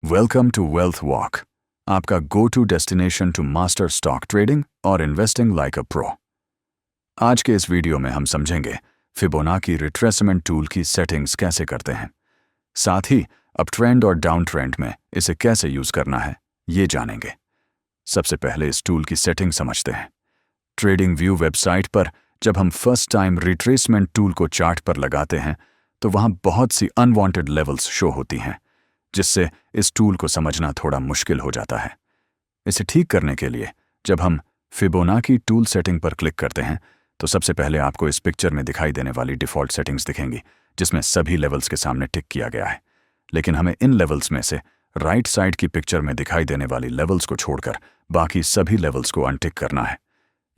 Welcome to wealth walk, आपका go to destination to master stock trading और investing like a pro. आज के इस वीडियो में हम समझेंगे फिबोनाची रिट्रेसमेंट टूल की सेटिंग्स कैसे करते हैं, साथ ही अप ट्रेंड और डाउन ट्रेंड में इसे कैसे यूज करना है ये जानेंगे। सबसे पहले इस टूल की सेटिंग समझते हैं। ट्रेडिंग व्यू वेबसाइट पर जब हम फर्स्ट टाइम रिट्रेसमेंट टूल को चार्ट पर लगाते हैं तो वहां बहुत सी अनवांटेड लेवल्स शो होती हैं, जिससे इस टूल को समझना थोड़ा मुश्किल हो जाता है। इसे ठीक करने के लिए जब हम फिबोनाची टूल सेटिंग पर क्लिक करते हैं तो सबसे पहले आपको इस पिक्चर में दिखाई देने वाली डिफ़ॉल्ट सेटिंग्स दिखेंगी, जिसमें सभी लेवल्स के सामने टिक किया गया है। लेकिन हमें इन लेवल्स में से राइट साइड की पिक्चर में दिखाई देने वाली लेवल्स को छोड़कर बाकी सभी लेवल्स को अनटिक करना है।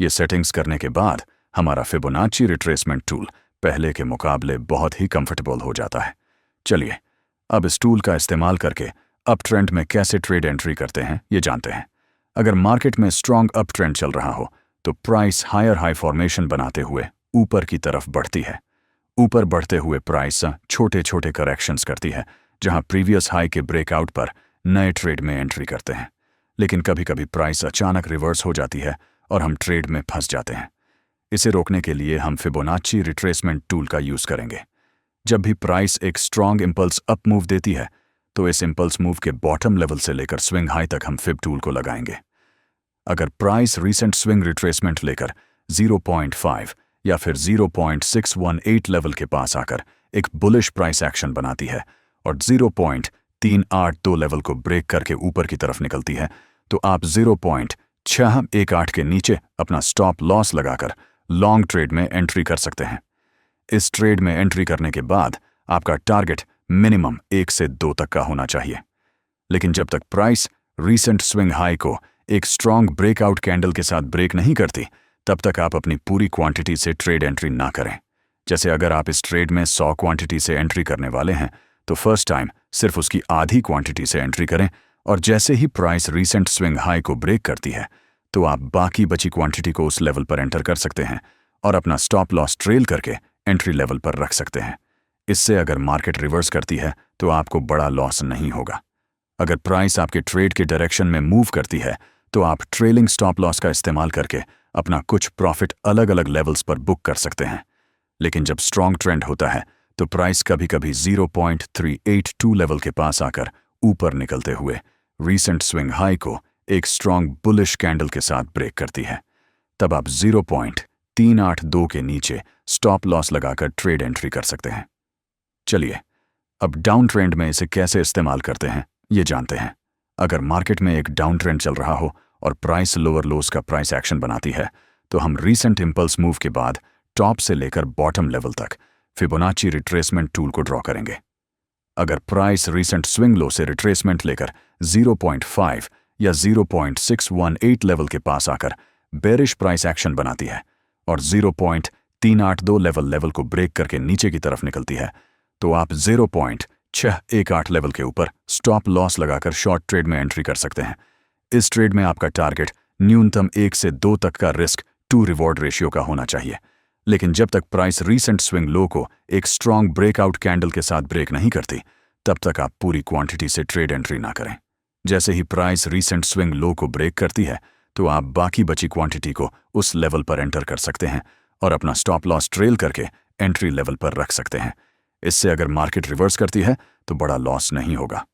ये सेटिंग्स करने के बाद हमारा फिबोनाची रिट्रेसमेंट टूल पहले के मुकाबले बहुत ही कंफर्टेबल हो जाता है। चलिए अब इस टूल का इस्तेमाल करके अप ट्रेंड में कैसे ट्रेड एंट्री करते हैं ये जानते हैं। अगर मार्केट में स्ट्रॉन्ग अप ट्रेंड चल रहा हो तो प्राइस हायर हाई फॉर्मेशन बनाते हुए ऊपर की तरफ बढ़ती है। ऊपर बढ़ते हुए प्राइस छोटे छोटे करेक्शंस करती है, जहां प्रीवियस हाई के ब्रेकआउट पर नए ट्रेड में एंट्री करते हैं। लेकिन कभी कभी प्राइस अचानक रिवर्स हो जाती है और हम ट्रेड में फंस जाते हैं। इसे रोकने के लिए हम फिबोनाची रिट्रेसमेंट टूल का यूज करेंगे। जब भी प्राइस एक स्ट्रॉन्ग इंपल्स अप मूव देती है तो इस इंपल्स मूव के बॉटम लेवल से लेकर स्विंग हाई तक हम फिब टूल को लगाएंगे। अगर प्राइस रीसेंट स्विंग रिट्रेसमेंट लेकर 0.5 या फिर 0.618 लेवल के पास आकर एक बुलिश प्राइस एक्शन बनाती है और 0.382 लेवल को ब्रेक करके ऊपर की तरफ निकलती है तो आप 0.618 के नीचे अपना स्टॉप लॉस लगाकर लॉन्ग ट्रेड में एंट्री कर सकते हैं। इस ट्रेड में एंट्री करने के बाद आपका टारगेट मिनिमम 1 से 2 तक का होना चाहिए। लेकिन जब तक प्राइस रीसेंट स्विंग हाई को एक स्ट्रॉन्ग ब्रेकआउट कैंडल के साथ ब्रेक नहीं करती, तब तक आप अपनी पूरी क्वांटिटी से ट्रेड एंट्री ना करें। जैसे अगर आप इस ट्रेड में 100 क्वांटिटी से एंट्री करने वाले हैं तो फर्स्ट टाइम सिर्फ उसकी आधी क्वांटिटी से एंट्री करें और जैसे ही प्राइस रीसेंट स्विंग हाई को ब्रेक करती है तो आप बाकी बची क्वांटिटी को उस लेवल पर एंटर कर सकते हैं और अपना स्टॉप लॉस ट्रेल करके एंट्री लेवल पर रख सकते हैं। इससे अगर मार्केट रिवर्स करती है तो आपको बड़ा लॉस नहीं होगा। अगर प्राइस आपके ट्रेड के डायरेक्शन में मूव करती है तो आप ट्रेलिंग स्टॉप लॉस का इस्तेमाल करके अपना कुछ प्रॉफिट अलग अलग लेवल्स पर बुक कर सकते हैं। लेकिन जब स्ट्रॉन्ग ट्रेंड होता है तो प्राइस कभी कभी 0.382 लेवल के पास आकर ऊपर निकलते हुए रीसेंट स्विंग हाई को एक स्ट्रॉन्ग बुलिश कैंडल के साथ ब्रेक करती है। तब आप 0.382 के नीचे स्टॉप लॉस लगाकर ट्रेड एंट्री कर सकते हैं। चलिए अब डाउन ट्रेंड में इसे कैसे इस्तेमाल करते हैं ये जानते हैं। अगर मार्केट में एक डाउन ट्रेंड चल रहा हो और प्राइस लोअर लोस का प्राइस एक्शन बनाती है तो हम रीसेंट इंपल्स मूव के बाद टॉप से लेकर बॉटम लेवल तक फिबोनाची रिट्रेसमेंट टूल को ड्रॉ करेंगे। अगर प्राइस रीसेंट स्विंग लो से रिट्रेसमेंट लेकर 0.5 या 0.618 लेवल के पास आकर बेरिश प्राइस एक्शन बनाती है और 0.382 लेवल को ब्रेक करके नीचे की तरफ निकलती है तो आप 0.618 लेवल के ऊपर स्टॉप लॉस लगाकर शॉर्ट ट्रेड में एंट्री कर सकते हैं। इस ट्रेड में आपका टारगेट न्यूनतम 1 से 2 तक का रिस्क टू रिवॉर्ड रेशियो का होना चाहिए। लेकिन जब तक प्राइस रीसेंट स्विंग लो को एक स्ट्रॉन्ग ब्रेकआउट कैंडल के साथ ब्रेक नहीं करती, तब तक आप पूरी क्वांटिटी से ट्रेड एंट्री ना करें। जैसे ही प्राइस रीसेंट स्विंग लो को ब्रेक करती है तो आप बाकी बची क्वांटिटी को उस लेवल पर एंटर कर सकते हैं और अपना स्टॉप लॉस ट्रेल करके एंट्री लेवल पर रख सकते हैं। इससे अगर मार्केट रिवर्स करती है तो बड़ा लॉस नहीं होगा।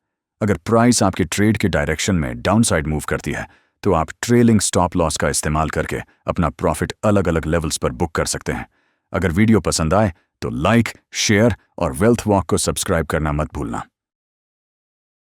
अगर प्राइस आपके ट्रेड के डायरेक्शन में डाउनसाइड मूव करती है तो आप ट्रेलिंग स्टॉप लॉस का इस्तेमाल करके अपना प्रॉफिट अलग अलग लेवल्स पर बुक कर सकते हैं। अगर वीडियो पसंद आए तो लाइक, शेयर और वेल्थ वॉक को सब्सक्राइब करना मत भूलना।